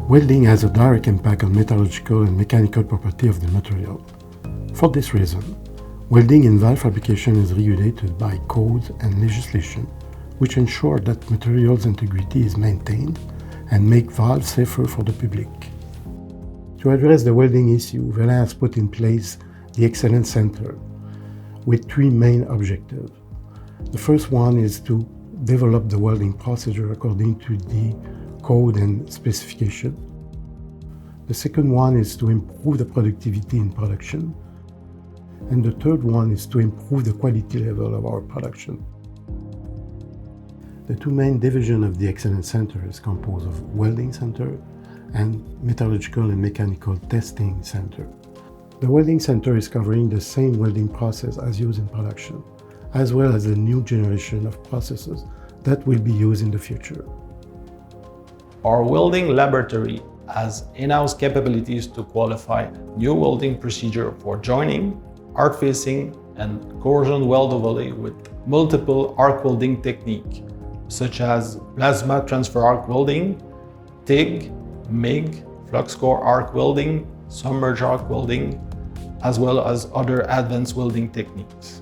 Welding has a direct impact on metallurgical and mechanical property of the material. For this reason, welding in valve fabrication is regulated by codes and legislation, which ensure that materials integrity is maintained and make valves safer for the public. To address the welding issue, Velan has put in place the Excellence Center with three main objectives. The first one is to develop the welding procedure according to the code and specification. The second one is to improve the productivity in production. And the third one is to improve the quality level of our production. The two main divisions of the Excellence Center is composed of Welding Center and Metallurgical and Mechanical Testing Center. The Welding Center is covering the same welding process as used in production, as well as a new generation of processes that will be used in the future. Our welding laboratory has in-house capabilities to qualify new welding procedure for joining, arc facing, and coercion weld overlay with multiple arc welding techniques, such as plasma transfer arc welding, TIG, MIG, flux core arc welding, submerged arc welding, as well as other advanced welding techniques.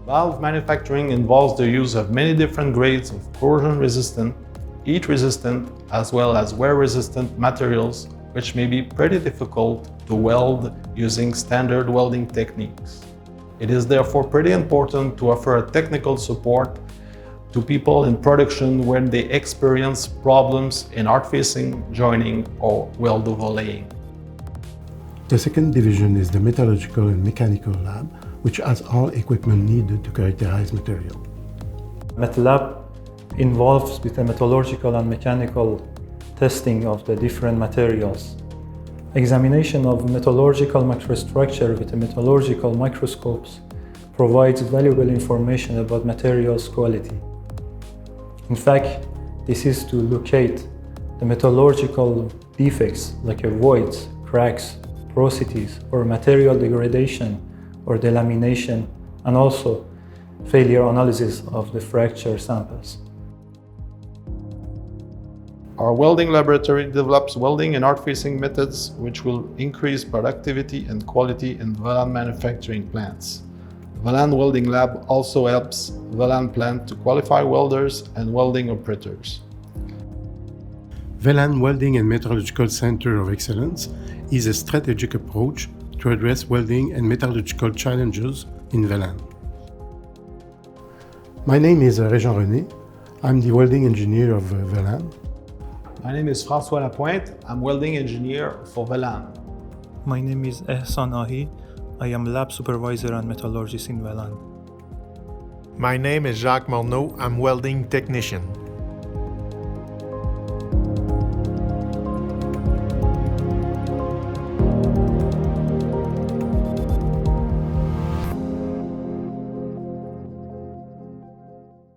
Valve manufacturing involves the use of many different grades of corrosion-resistant, heat-resistant, as well as wear-resistant materials, which may be pretty difficult to weld using standard welding techniques. It is therefore pretty important to offer a technical support to people in production when they experience problems in arc facing, joining, or weld overlaying. The second division is the Metallurgical and Mechanical Lab, which has all equipment needed to characterize material. MetLab involves with the metallurgical and mechanical testing of the different materials. Examination of metallurgical microstructure with the metallurgical microscopes provides valuable information about materials quality. In fact, this is to locate the metallurgical defects like voids, cracks, porosities, or material degradation or delamination, and also failure analysis of the fracture samples. Our welding laboratory develops welding and arc facing methods which will increase productivity and quality in Velan manufacturing plants. Velan Welding Lab also helps Velan plant to qualify welders and welding operators. Velan Welding and Metallurgical Center of Excellence is a strategic approach to address welding and metallurgical challenges in Velan. My name is Régent René. I'm the welding engineer of Velan. My name is François Lapointe. I'm welding engineer for Velan. My name is Ehsan Ahi. I am lab supervisor and metallurgist in Velan. My name is Jacques Morneau. I'm welding technician.